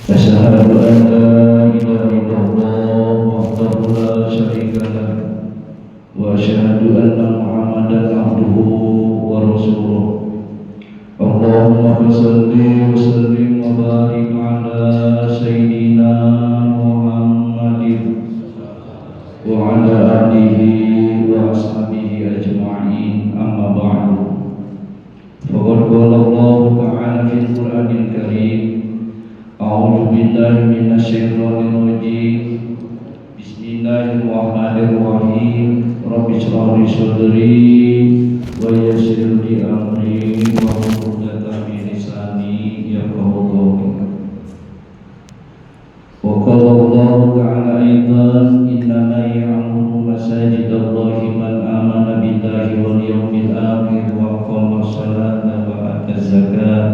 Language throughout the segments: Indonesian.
أشهد أن لا إله إلا الله وحده لا شريك له وأشهد أن محمدا عبده ورسوله اللهم صل وسلم وبارك على سيدنا محمد وعلى آله وأصحابه أجمعين أما بعد فقد قال الله تعالى في القرآن الكريم أعوذ بالله من الشيطان الرجيم بسم الله الرحمن الرحيم رب اشرح لي صدري ويسر لي أمري واحلل عقدة من لساني يفقهوا قولي وقال الله تعالى أيضا إنما يعمر مساجد الله من آمن بالله واليوم الآخر وأقام الصلاة وآتى الزكاة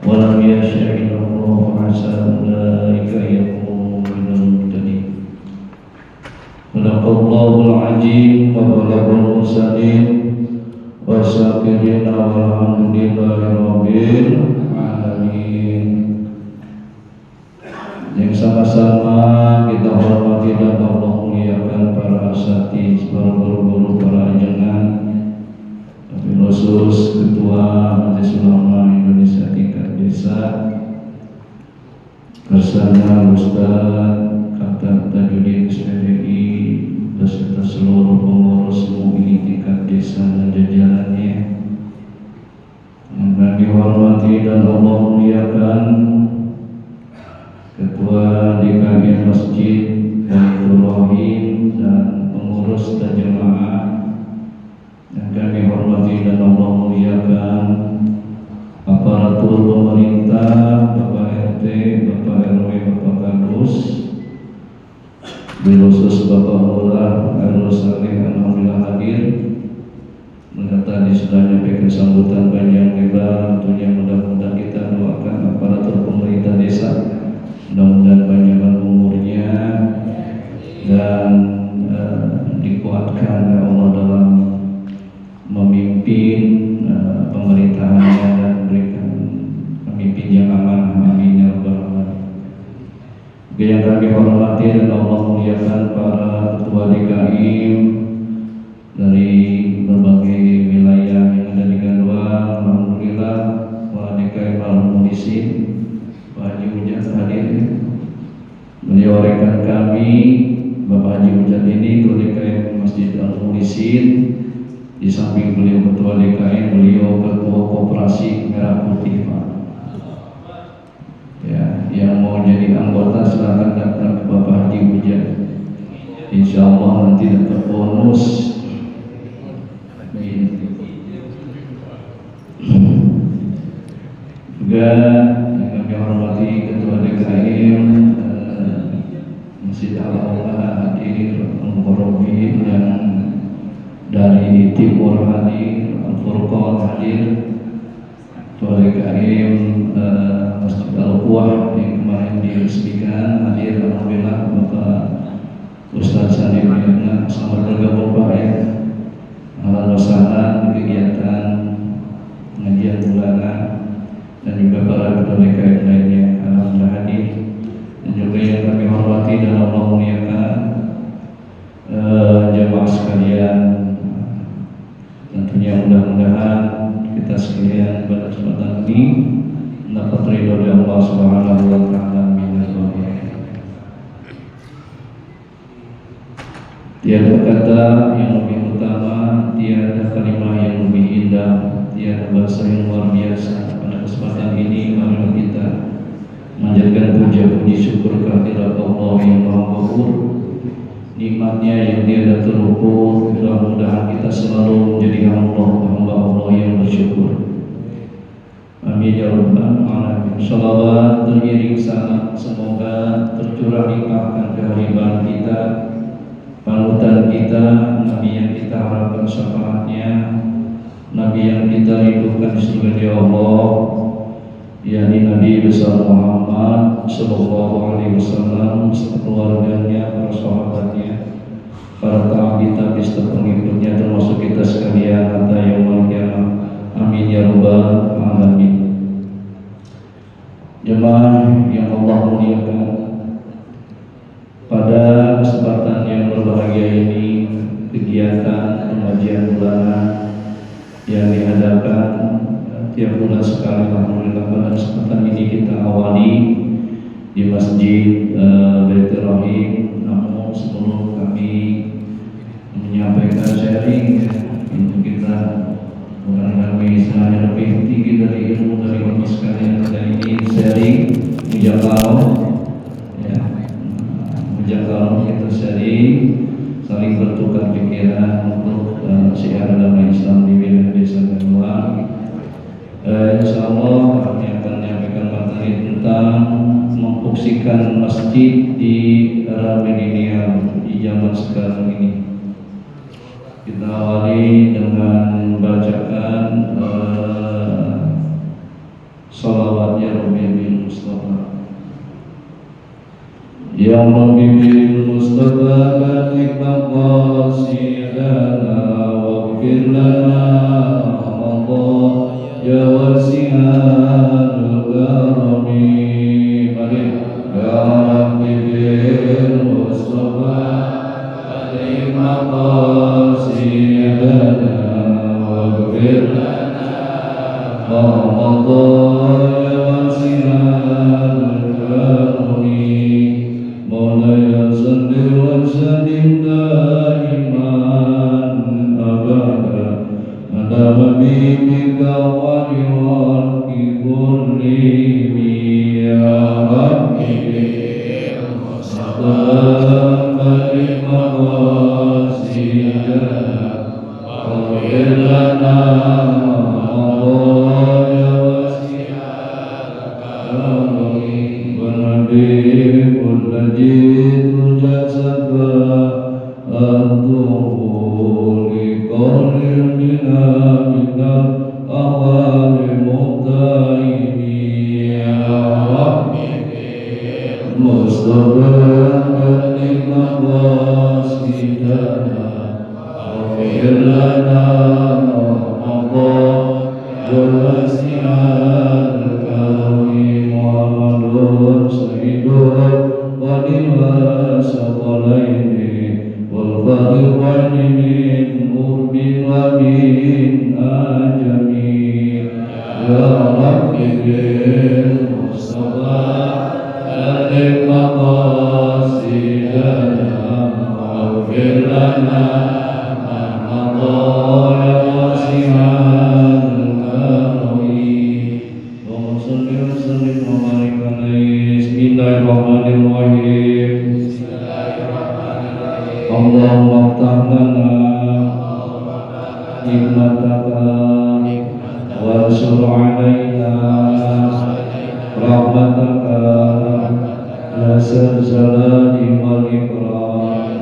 ولم يخش إلا الله فعسى أولئك أن يكونوا من المهتدين. صدق الله العظيم وبلغ المرسلين والشاكرين والحمد لله رب العالمين. Yang sama-sama kita hormati dan Allah muliakan para asatidz, para guru-guru, para ajengan, wabil khusus Ketua Majelis Ulama Indonesia tingkat desa bersama Ustaz Kakak Tajudin SPDI beserta seluruh pengurus MUI tingkat desa dan jajarannya yang kami hormati dan Allah muliakan Ketua DKM Masjid Baitur Rahim dan pengurus dan jemaah yang kami hormati dan Allah muliakan aparatur pemerintah, Bapak RT, Bapak RW, Bapak Kadus, khusus Bapak Lurah, Arul Saleh, alhamdulillah hadir menyerta di sudah menyampaikan sambutan panjang lebar. Tentunya mudah-mudahan kita doakan aparatur pemerintah desa, mudah-mudahan panjang umurnya dan dikuatkan ya Allah dalam memimpin pemerintahannya dan berikan pemimpin yang amanah, amin ya rabbal alamin. Yang kami hormati dan Allah muliakan para ketua DKI dari berbagai wilayah yang ada di Ganduang, alhamdulillah Pak DKI Al-Mudisin Pak Haji Ujat hadir. Beliau rekan kami Bapak Haji Ujat ini ketua DKI Masjid Al-Mudisin. Di samping beliau ketua DKI, beliau ketua koperasi Merah Putih Pak. Ya, yang mau jadi anggota silakan daftar ke Bapak Haji Ujat. Insya Allah nanti dapat bonus. Juga yang kami hormati ketua DKI Masjid Al-Aulah hadir, Al-Mukarrabin yang dari Timur hadir, Al-Furqan hadir, Ketua DKI Masjid Al-Quwah yang kemarin diresmikan hadir, alhamdulillah Bapak Ustaz Sandi Wiyana, selamat bergabung Pak ya. Ahlan wa sahlan di kegiatan pengajian bulanan dan juga para ketua DKI lainnya, alhamdulillah hadir. Dan juga yang kami hormati dan Allah muliakan jamaah sekalian, tentunya mudah-mudahan kita sekalian pada kesempatan ini mendapat ridho dari Allah Subhanahu wa taala. Tiada kata yang lebih utama, tiada kalimat yang lebih indah, tiada bahasa yang luar biasa. Pada kesempatan ini marilah kita menjadikan puja-puji syukur kehadirat Allah yang Maha Ghafur, nikmatnya yang tiada terukur. Mudah-mudahan kita selalu menjadi hamba Allah yang bersyukur. Amin ya rabbal alamin. Shalawat teriring salam semoga tercurah limpahkan kehadiran kita, panutan kita, Nabi yang kita harapkan syafaatnya, Nabi yang kita rindukan di surga Allah, yakni Nabi besar Muhammad Sallallahu Alaihi Wasallam, keluarganya, para sahabatnya, para tabi'in serta pengikutnya, termasuk kita sekalian hatta yaumul qiyamah. Amin ya rabbal alamin. Jemaah yang Allah muliakan, pada kesempatan yang berbahagia ini, kegiatan pengajian bulanan yang diadakan tiap bulan sekali, alhamdulillah pada kesempatan ini kita awali di Masjid Baitur Rahim. Namun sebelum kami menyampaikan sharing untuk kita, bukan kami sebenarnya lebih tinggi dari ilmu dari Bapak sekalian, dan ini sharing menjangkau ya, menjangkau kita sharing, saling bertukar pikiran untuk syiar agama Islam di wilayah desa dan luar. Insya Allah kami akan menyampaikan materi tentang memfungsikan masjid di era milenial di zaman sekarang ini. Kita awali dengan bacaan salawat ya Rabbi bil Mustafa. Ya Rabbi bil Mustafa barik maqasidana waghfir lana Ramadan ya wasi'al karami. Mari ya Rabbi bil Mustafa barik maqasidana waghfir lana Ramadan ya wasi'al karami. Maulaya salli wa sallim daiman abada ala habibika wa liwalki kulli ya Rabbi bil Mustafa barik maqasidana waghfir lana Ramadan ya wasi'al karami. Wa nabiyul najidu jasada antuhu liqawlin bina minal awali muqtaimi ya Rabbi bil Mustafa barik maqasidana waghfir lana Ramadan ya wasi'al karami. Muhammadun sayyidul wali wasaqalaini wal fariqaini min urbin wa min ajami. Ya Rabbi bil Mustafa barik maqasidana waghfir lana Ramadan ya wasi'al karami. Allahumma shalli wa sallim wa barik alaihi. Bismillahirrahmanirrahim. Allahumma iftah lana hikmataka wansur alaina rahmataka ya zal jalali wal ikram.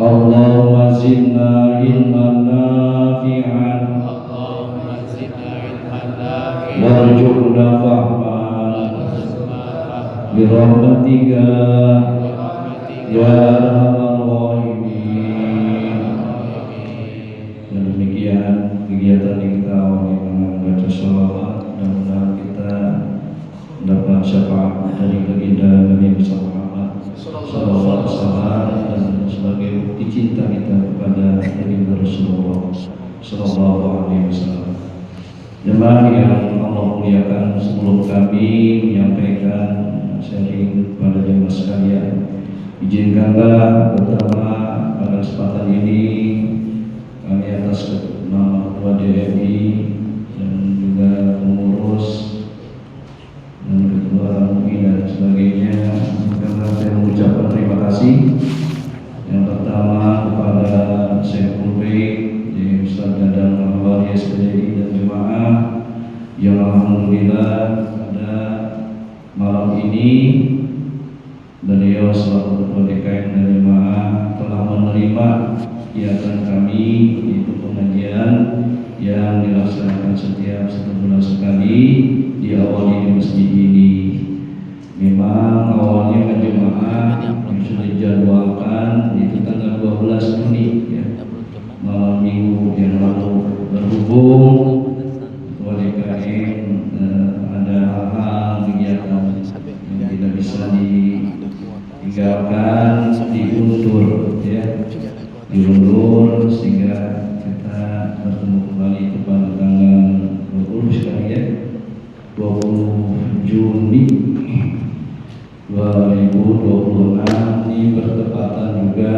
Allahumma zidna ilman nafi'an warzuqna fahman bi rahmatika ya arhamar rahimin. Dan demikian kegiatan yang kita awali dengan baca sholawat, mudah-mudahan kita mendapat syafaat dari baginda Nabi Muhammad sallallahu alaihi wasallam dan sebagai bukti cinta kita kepada baginda Rasulullah sallallahu alaihi wasallam. Jemaah yang Allah muliakan, sebelum kami menyampaikan sharing kepada jemaah sekalian, izinkanlah pertama pada kesempatan ini kami atas nama Ketua DMI dan juga pengurus dan Ketua MUI dan sebagainya, karena saya mengucapkan terima kasih yang pertama kepada Syekhul Bait, Ustaz Dadang Mahwari SPDI dan jemaah yang alhamdulillah pada malam ini beliau selaku Ketua DKM dan jemaah telah menerima kegiatan kami, yaitu pengajian yang dilaksanakan setiap 1 bulan sekali diawali di masjid ini. Memang awalnya jemaah yang sudah dijadwalkan itu tanggal 12 Juni ya, malam minggu yang lalu. Berhubung Ketua DKM ada hal-hal 2026 ini bertepatan juga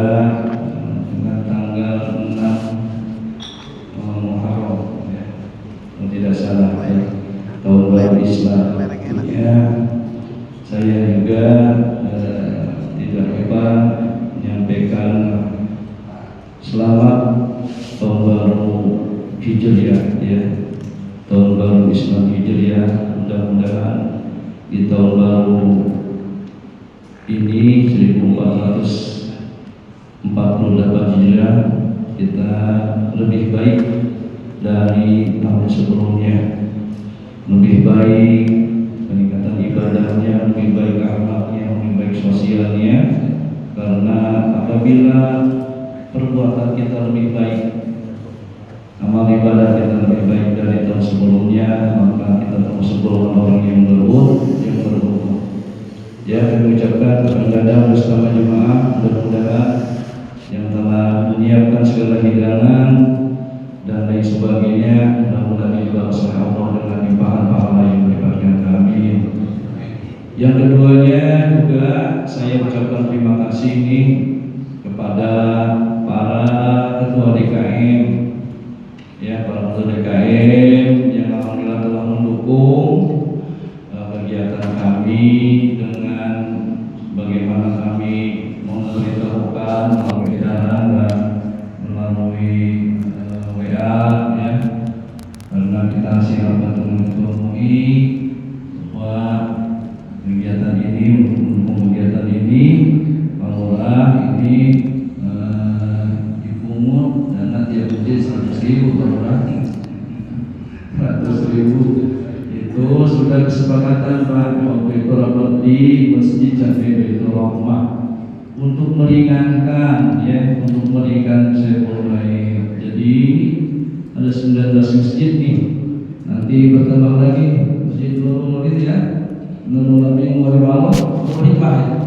dengan tanggal 6 Muharram ya, kalau tidak salah ya, tahun baru Islam ya. Saya juga tidak lupa menyampaikan selamat tahun baru Hijriah ya, tahun baru Islam Hijriah. Mudah-mudahan di tahun baru ini 1448 Hijriah kita lebih baik dari tahun sebelumnya, lebih baik peningkatan ibadahnya, lebih baik akhlaknya, lebih baik sosialnya. Karena apabila perbuatan kita lebih baik, amal ibadah kita lebih baik dari tahun sebelumnya, maka kita termasuk golongan orang yang beruntung. Ya, kami ucapkan kepada bersama jemaah, mudah-mudahan yang telah menyiapkan segala hidangan dan lain sebagainya, mudah-mudahan dibalas oleh Allah dengan limpahan pahala yang melibatkan kami. Yang keduanya juga saya ucapkan terima kasih ini kepada para ketua DKM, ya, para ketua DKM yang alhamdulillah telah mendukung kegiatan kami dengan bagaimana kami memberitahukan melalui edaran dan melalui WA ya, karena kita siapkan dengan ketua MUI bahwa kegiatan ini, untuk kegiatan ini Lurah ini dipungut dana tiap bulan 100.000 per orang. 100.000 itu sudah kesepakatan Pak waktu itu rapat di Masjid Jami Baitur Rahmah untuk meringankan ya, untuk meringankan Syekhul Lain. Jadi ada 19 masjid nih, nanti bertambah lagi Masjid Nurul Maulid ya, Nurul Amin Waribalo Waribah ya.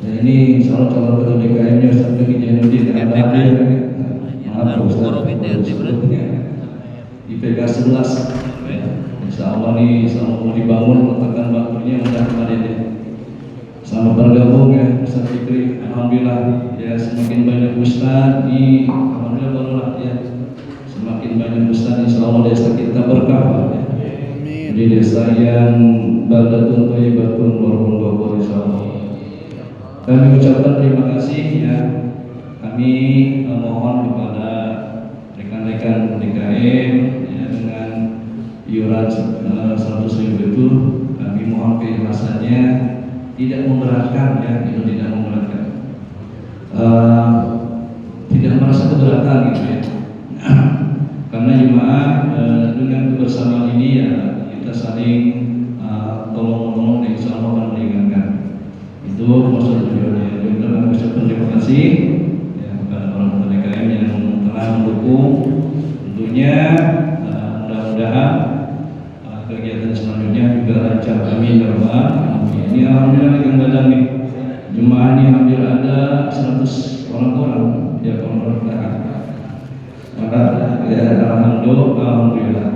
Nah ini insya Allah calon ketua DKM-nya Ustaz Deki Jainuddin ada hadir. Maaf Ustaz, IPK 11. Insya Allah nih, insya Allah mau dibangun letakkan batunya mudah kemarin ya. Selamat bergabung ya Ustaz Fikri. Alhamdulillah ya, semakin banyak Ustaz nih, alhamdulillah barulah ya. Semakin banyak Ustaz insya Allah desa kita berkah ya. Jadi desa yang baldatun thayyibatun warahun ghafur insya Allah. Kami ucapkan terima kasih ya. Kami mohon kepada rekan-rekan DKM ya, dengan iuran 100.000 itu kami mohon keikhlasannya, tidak memberatkan ya, itu tidak memberatkan, tidak merasa keberatan gitu ya. Karena jemaah dengan kebersamaan ini ya kita saling tolong-menolong dan insya Allah akan meringankan. Itu maksud tujuannya. Juga kami ucapkan terima kasih ya, kepada orang DKM yang telah mendukung. Tentunya mudah-mudahan kegiatan selanjutnya juga lancar. Amin ya rabbal alamin. Ini alhamdulillah yang badan nih jemaah ini hampir ada 100 orang ya, kalau maka ya alhamdulillah.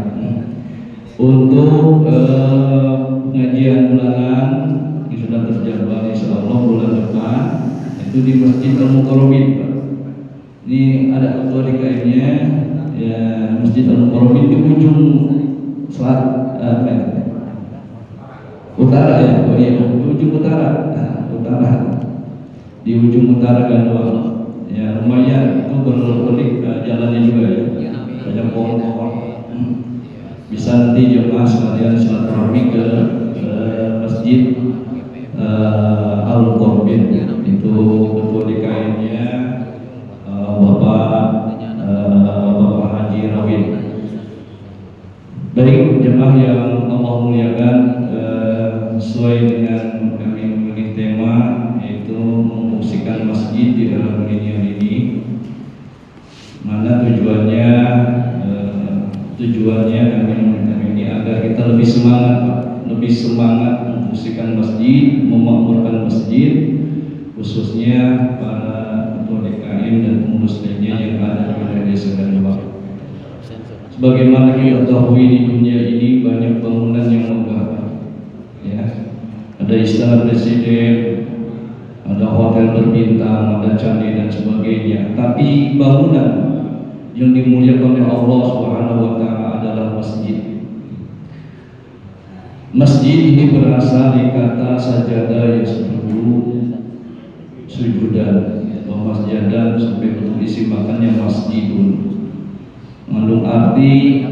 Untuk pengajian bulanan yang sudah terjadwal insya Allah bulan depan itu di Masjid Al-Mukarramin. Ini ada ketua DKM-nya ya, Masjid Al-Mukarramin di ujung utara ya, oh iya, di ujung utara, di ujung utara Gandoal ya, lumayan itu berbelik jalannya juga ya, banyak pohon-pohon. Bisa nanti jemaah sekalian silaturahmi ke Masjid Al-Mukarramin, itu ketua DKM-nya Bapak Haji Rawin. Baik jemaah yang Allah muliakan, sesuai dengan kami memilih tema yaitu memfungsikan masjid di dalam milenial ini. Mana tujuannya? Tujuannya kami meminta ini agar kita lebih semangat, Pak, lebih semangat memfungsikan masjid, memakmurkan masjid, khususnya para ketua DKM dan pengurus lainnya yang ada di wilayah desa Gandoal. Sebagaimana kita ketahui di dunia ini banyak bangunan yang megah, ya. Ada istana presiden, berbintang, ada candi dan sebagainya. Tapi bangunan yang dimuliakan oleh Allah Subhanahu wa taala adalah masjid. Masjid ini berasal dari kata sajadah yang sujudan, masjadan sampai bentuk isi makannya masjidun. Mengandung arti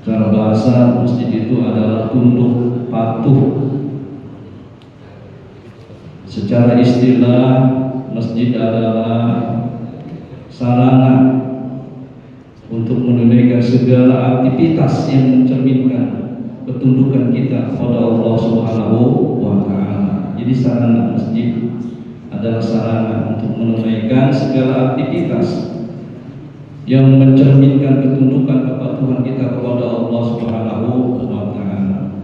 secara bahasa masjid itu adalah tunduk patuh. Secara istilah masjid adalah sarana untuk menunaikan segala aktivitas yang mencerminkan ketundukan kita kepada Allah Subhanahu wa taala. Jadi sarana masjid adalah sarana untuk menunaikan segala aktivitas yang mencerminkan ketundukan kepatuhan kita kepada Allah Subhanahu wa taala.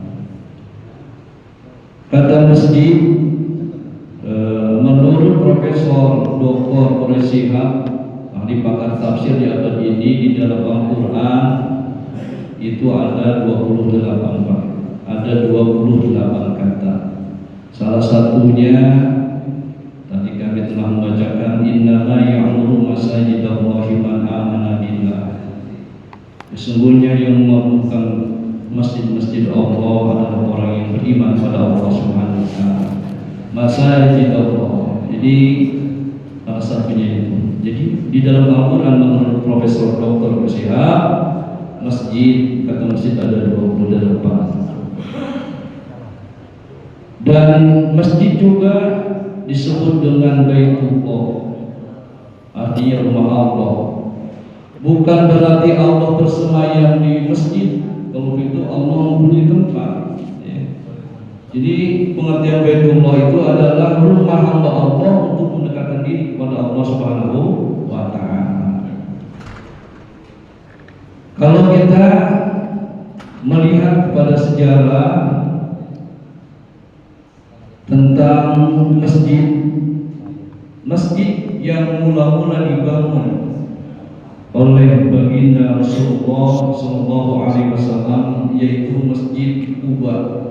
Kata masjid menurut Profesor Dr. Quraish Shihab, ahli pakar tafsir di abad ini, di dalam Al-Quran itu ada 28 kata. Salah satunya tadi kami telah membacakan innama ya'muru masajidallahi man amana billah. Sesungguhnya yang membangun masjid-masjid Allah adalah orang yang beriman pada Allah Subhanahu wa taala. Masajid Allah. Jadi salah satunya itu. Jadi di dalam Al-Quran menurut Profesor Dr. Shihab, masjid, kata masjid ada 28. Dan masjid juga disebut dengan Baitullah, artinya rumah Allah. Bukan berarti Allah bersemayam di masjid. Kalau itu Allah mempunyai tempat. Jadi pengertian Baitullah itu adalah rumah hamba Allah untuk mendekatkan diri kepada Allah Subhanahu wa taala. Kalau kita melihat pada sejarah tentang masjid yang mula-mula dibangun oleh baginda Rasulullah SAW, yaitu Masjid Quba.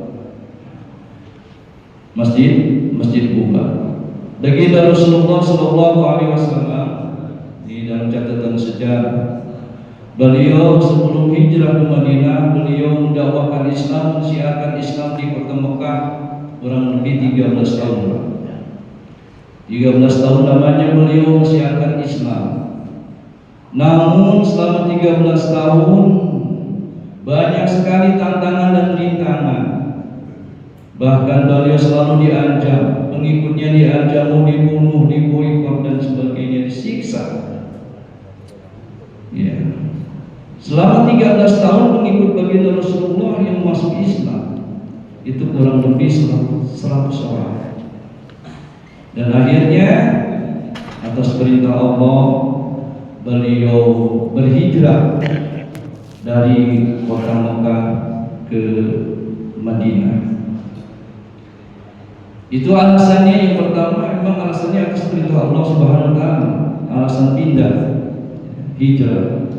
Masjid Quba. Baginda Rasulullah SAW di dalam catatan sejarah, beliau sebelum hijrah ke Madinah, beliau mendakwakan Islam, mensiarkan Islam di kota Mekah kurang lebih 13 tahun. 13 tahun namanya beliau mensiarkan Islam. Namun selama 13 tahun banyak sekali tantangan dan rintangan. Bahkan beliau selalu diancam, pengikutnya diancam dibunuh, diboikot dan sebagainya, disiksa. Ya. Selama 13 tahun pengikut baginda Rasulullah yang masuk Islam itu kurang lebih 100 orang. Dan akhirnya atas perintah Allah beliau berhijrah dari kota Mekah ke Madinah. Itu alasannya, yang pertama memang alasannya atas perintah Allah Subhanahu wa taala, alasan pindah, hijrah.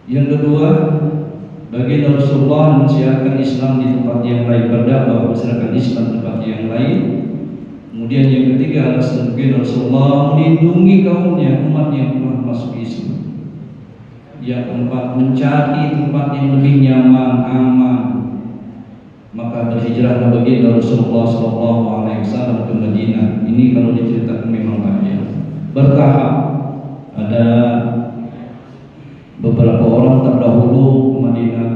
Yang kedua, baginda Rasulullah mensiarkan Islam di tempat yang lain, berdakwah mensiarkan Islam di tempat yang lain. Kemudian yang ketiga, alasan baginda Rasulullah melindungi kaumnya, umat yang telah masuk Islam. Yang keempat, mencari tempat yang lebih nyaman, aman. Maka berhijrahlah baginda Rasulullah SAW ke Madinah. Ini kalau diceritakan memang banyak, bertahap. Ada beberapa orang terdahulu ke Madinah,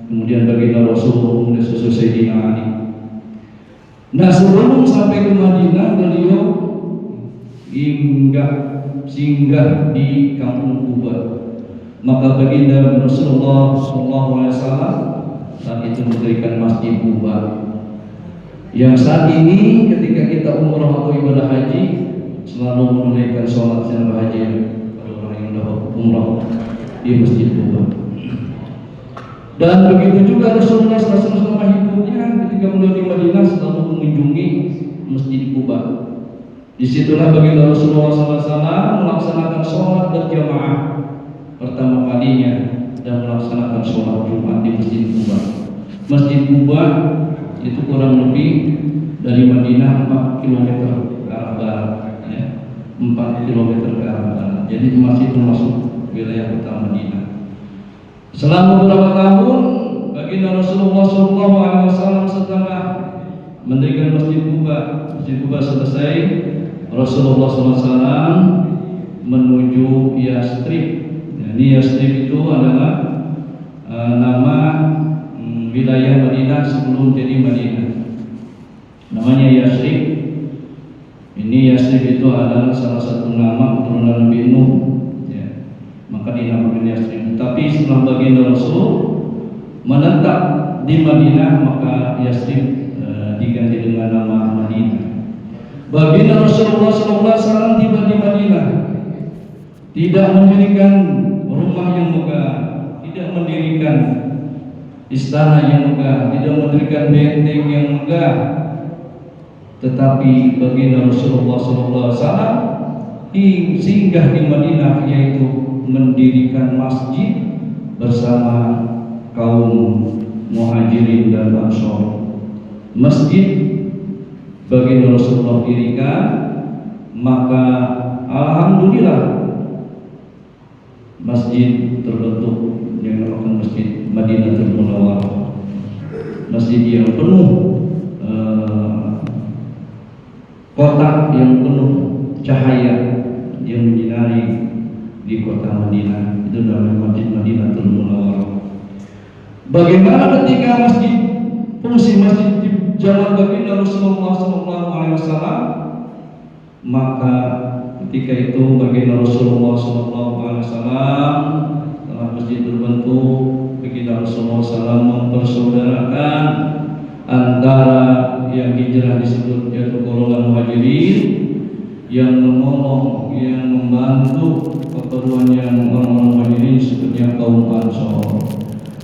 kemudian baginda Rasul, kemudian susul Sayyidina Ali. Nah, sebelum sampai ke Madinah, beliau singgah di kampung Quba. Maka baginda Rasulullah SAW saat itu mendirikan Masjid Quba, yang saat ini ketika kita umrah atau ibadah haji selalu menunaikan sholat ziarah haji pada orang yang dah umrah di Masjid Quba. Dan begitu juga Rasulullah SAW selama hidupnya ketika beliau di Madinah selalu mengunjungi Masjid Quba. Disitulah baginda Rasulullah SAW melaksanakan sholat berjamaah pertama kalinya dan melaksanakan sholat Jumat di Masjid Quba. Masjid Quba itu kurang lebih dari Madinah 4 kilometer ke arah barat, ya. 4 kilometer ke arah barat. Jadi masih termasuk wilayah kota Madinah. Selama beberapa tahun baginda Rasulullah SAW setelah mendirikan Masjid Quba selesai, Rasulullah SAW menuju Yastrib. Jadi Yastrib itu adalah nama wilayah Madinah sebelum jadi Madinah. Namanya Yastrib. Ini Yastrib itu adalah salah satu nama keturunan Nabi Nuh, ya. Maka dinamakan Yastrib. Tapi setelah baginda Rasul menetap di Madinah, maka Yastrib diganti dengan nama Madinah. Baginda Rasulullah SAW tiba di Madinah, tidak mendirikan rumah yang megah, tidak mendirikan istana yang megah, tidak mendirikan benteng yang megah, tetapi baginda Rasulullah SAW singgah di Madinah, yaitu mendirikan masjid bersama kaum Muhajirin dan Ansor. Masjid baginda Rasulullah dirikan, maka alhamdulillah masjid terbentuk yang dinamakan Masjid Madinatul Munawwarah. Masjid yang penuh kotak yang penuh cahaya yang menyinari di kota Madinah. Itu namanya Masjid Madinatul Munawwarah. Bagaimana ketika fungsi masjid di zaman baginda Rasulullah SAW, maka ketika itu baginda Rasulullah SAW setelah masjid terbentuk, baginda Rasulullah SAW mempersaudarakan antara yang hijrah disebut yaitu golongan Muhajirin, yang menolong, yang membantu keperluan yang orang-orang Muhajirin seperti kaum Ansor.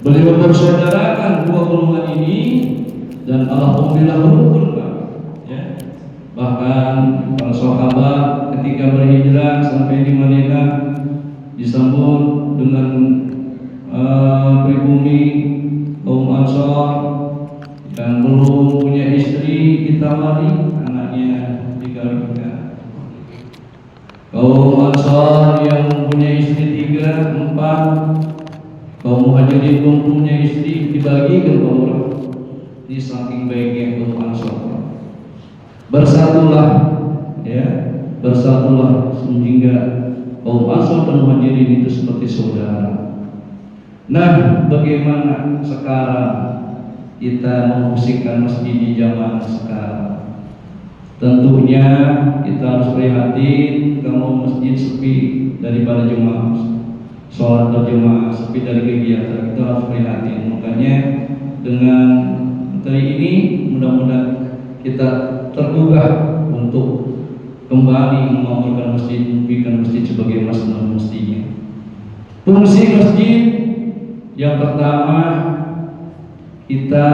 Beliau mempersaudarakan dua golongan ini dan alhamdulillah rukun, Pak. Ya. Bahkan para sahabat ketika berhijrah sampai di Madinah disambut dengan pribumi kaum Ansor yang belum punya istri ditawari anaknya dikawinkan. Kaum Ansor yang mempunyai istri 3, 4, kaum Muhajirin belum punya istri dibagikan kaum orang. Di saking baiknya kaum Ansor. Bersatulah, ya, bersatulah sehingga kaum Ansor dan Muhajirin itu seperti saudara. Nah, bagaimana sekarang kita memfungsikan masjid di zaman sekarang? Tentunya kita harus prihatin kalau masjid sepi daripada jemaah, sholat berjemaah sepi dari kegiatan, kita harus prihatin. Makanya dengan hari ini mudah-mudahan kita tergugah untuk kembali membangunkan masjid, membikin masjid sebagai mestinya. Fungsi masjid yang pertama, kita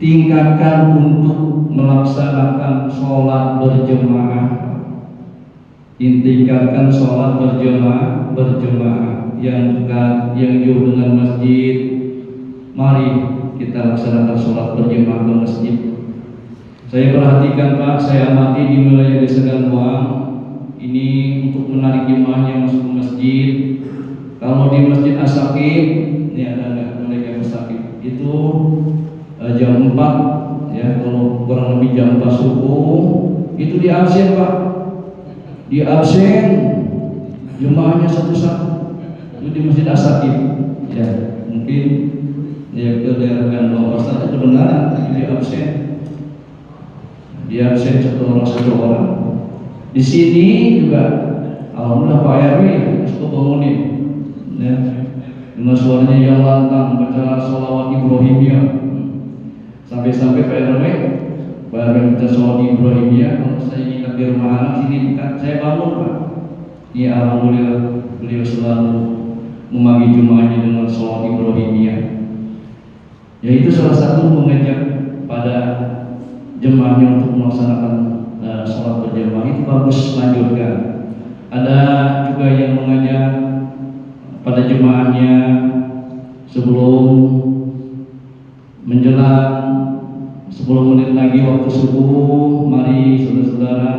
tingkatkan untuk melaksanakan sholat berjemaah. Tingkatkan sholat berjemaah yang dekat, yang jauh dengan masjid. Mari kita laksanakan sholat berjemaah ke masjid. Saya perhatikan, Pak, saya amati di wilayah Desa Ganduang ini untuk menarik jemaahnya masuk ke masjid. Kalau di Masjid As-Saqif, ini ada mereka As-Saqif itu jam 4, ya, kalau kurang lebih jam 4 subuh itu di absen, Pak. Di absen jemaahnya satu-satu itu di Masjid As-Saqif. Ya, mungkin ya ke daerah Ganduang Ustaz itu benar di absen. Di absen satu orang. Di sini juga alhamdulillah Pak RW cukup bangunin, ya, dengan suaranya yang lantang baca sholawat Ibrahimiyah. Sampai-sampai Pak RW baca sholawat Ibrahimiyah. Kalau saya ingat di rumah anak sini dekat, saya bangun, Pak. Ya alhamdulillah beliau selalu memagi jemaahnya dengan sholawat Ibrahimiyah. Yaitu salah satu mengajak pada jemaahnya untuk melaksanakan sholat berjamaah. Itu bagus, lanjutkan. Ada juga yang mengajak pada jemaahnya sebelum menjelang 10 menit lagi waktu subuh. Mari saudara-saudara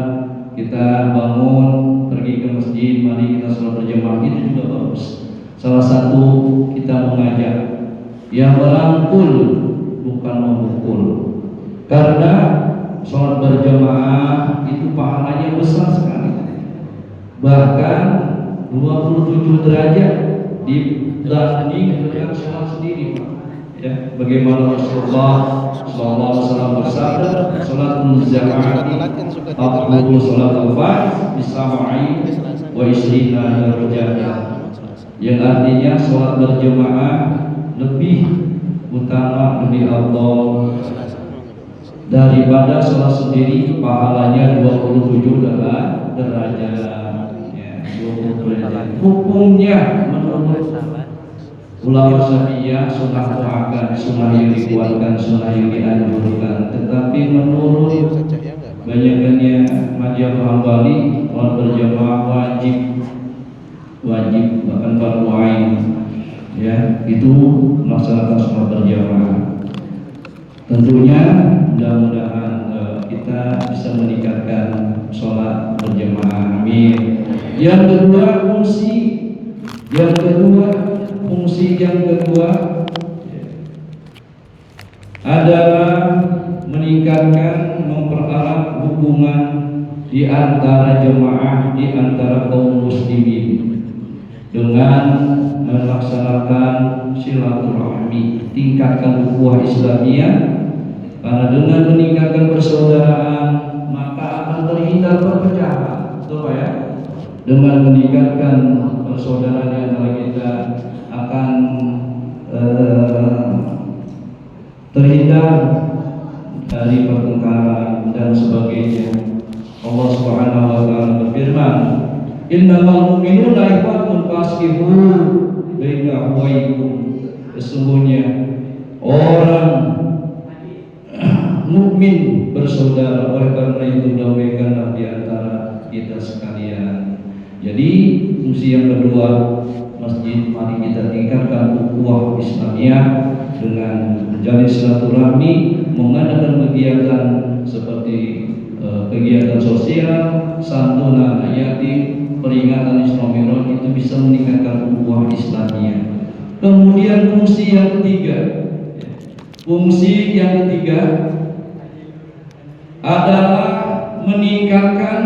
kita bangun, pergi ke masjid, mari kita sholat berjamaah. Itu juga bagus. Salah satu kita mengajak yang merangkul bukan memukul, karena sholat berjamaah itu pahalanya besar sekali, bahkan 27 derajat dibanding dengan sholat sendiri, Pak. Ya, bagaimana Rasulullah SAW bersabda, sholatul jamaah afdalu sholatul fardh bisama'i wa isrina darajat, yang artinya sholat berjamaah lebih utama, lebih afdal daripada sholat sendiri, pahalanya 27 derajat. Ya, 27 derajat. Hukumnya menurut ulama Syafi'iyah sunnah muakkad, sunnah yang dikuatkan, sunnah yang dianjurkan. Tetapi menurut banyaknya mazhab Hambali, sholat berjamaah wajib bahkan fardu ain. Ya, itu melaksanakan sholat berjamaah. Tentunya mudah-mudahan kita bisa meningkatkan sholat berjamaah. Amin. Yang kedua, fungsi yang kedua adalah meningkatkan, mempererat hubungan di antara jemaah, di antara kaum muslimin dengan melaksanakan silaturahmi, tingkatkan ukhuwah Islamiyah. Karena dengan meningkatkan persaudaraan maka akan terhindar perpecahan, betul Pak ya? Dengan meningkatkan persaudaraan di antara kita akan terhindar dari pertengkaran dan sebagainya. Allah Subhanahu wa taala berfirman, "Innamal mu'minuna ikhwatun faslihu baina akhawaykum." Sesungguhnya orang mukmin bersaudara, oleh karena itu damaikanlah di antara kita sekalian. Jadi fungsi yang kedua masjid, mari kita tingkatkan ukhuwah Islamiyah dengan menjalin silaturahmi, mengadakan kegiatan seperti kegiatan sosial, santunan yatim, peringatan Isra Mi'raj, itu bisa meningkatkan ukhuwah Islamiyah. Kemudian fungsi yang ketiga adalah meningkatkan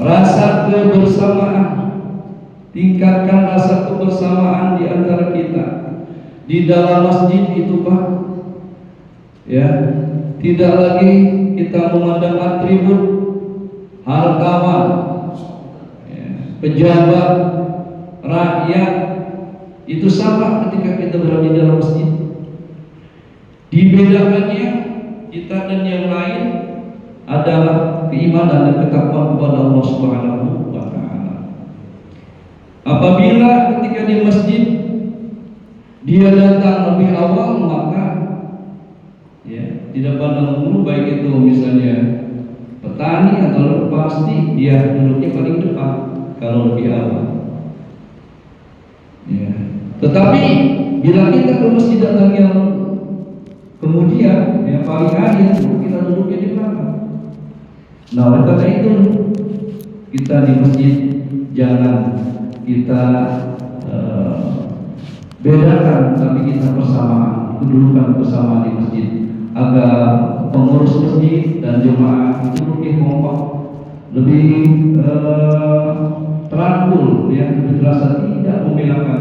rasa kebersamaan, tingkatkan rasa kebersamaan di antara kita di dalam masjid itu, Pak. Ya, tidak lagi kita memandang atribut, hartawan, ya, pejabat, rakyat itu sama ketika kita berada di dalam masjid. Dibedakannya kita dan yang lain adalah keimanan dan ketakwaan kepada Allah Subhanahu wa taala. Apabila ketika di masjid dia datang lebih awal, maka ya tidak pandang bulu, baik itu misalnya petani atau pasti dia duduknya paling depan kalau lebih awal. Ya. Tetapi bila kita ke masjid datang yang kemudian yang paling akhir, kita duduknya di belakang. Nah, oleh karena itu kita di masjid jangan kita bedakan, tapi kita bersamaan, kedudukan bersama di masjid, agar pengurus masjid dan jemaah itu lebih kompak, lebih terangkul, ya, lebih terasa tidak membelakan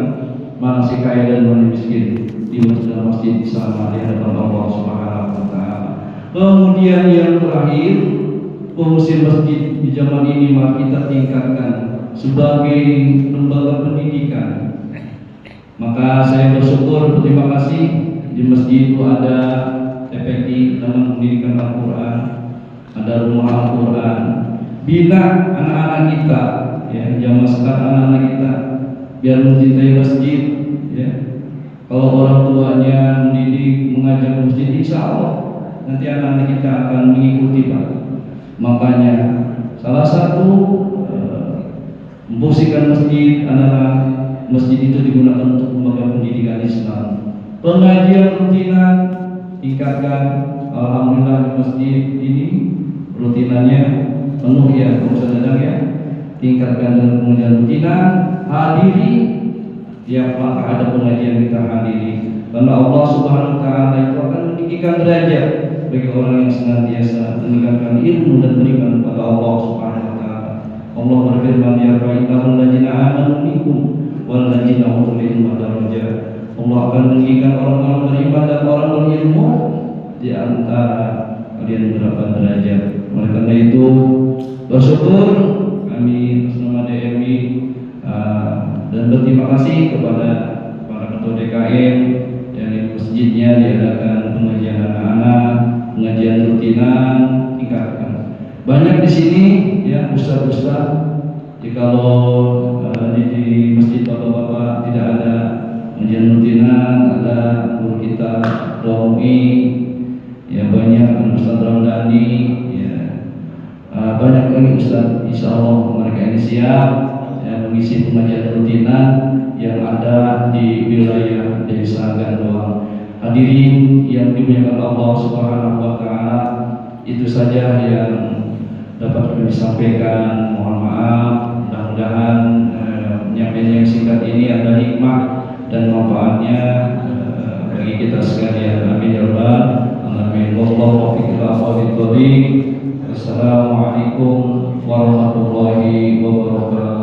mana si kaya dan mana miskin di masjid sama di hadapan Allah Subhanahu wa taala. Kemudian yang terakhir, fungsi masjid di zaman ini mari kita tingkatkan sebagai lembaga pendidikan. Maka saya bersyukur, berterima kasih di masjid itu ada TPQ, Taman Pendidikan Al-Quran, ada Rumah Al-Quran. Bina anak-anak kita, ya, zaman sekarang anak-anak kita biar mencintai masjid, ya. Kalau orang tuanya mendidik, mengajak masjid, insya Allah nanti anak-anak kita akan mengikuti, Pak. Makanya salah satu memfungsikan masjid adalah masjid itu digunakan untuk lembaga pendidikan Islam, pengajian rutinan, tingkatkan. Alhamdulillah di masjid ini rutinannya penuh ya, Ustaz ya. Tingkatkan dengan pengajian rutinan, hadiri tiap maka ada pengajian kita hadiri. Karena Allah Subhanahu wa taala itu akan meninggikan derajat bagi orang yang senantiasa meningkatkan ilmu dan beriman kepada Allah Subhanahu wa taala. Allah berfirman, ya innal ladzina amanu minkum wal ladzina utul ilma darajat. Allah akan meninggikan orang-orang beriman dan orang berilmu di antara kalian berapa derajat. Oleh karena itu bersyukur kami atas nama DMI dan berterima kasih kepada para ketua DKM yang di masjidnya diadakan pengajian anak-anak, pengajian rutinan, tingkatkan. Banyak di sini ya ustaz-ustaz. Jikalau di masjid bapak-bapak tidak ada pengajian rutinan, ada guru kita Romi, ya banyak Ustaz Ramdhani, ya banyak lagi Ustaz. Insya Allah mereka ini siap ya, mengisi pengajian rutinan yang ada di wilayah Desa Gandoang. Hadirin yang dimuliakan Allah Subhanahu wa taala, itu saja yang dapat kami sampaikan. Mohon maaf, mudah-mudahan penyampaian yang singkat ini ada hikmah dan manfaatnya bagi kita sekalian. Amin ya rabbal alamin. Wallahu a'lam. Assalamualaikum warahmatullahi wabarakatuh.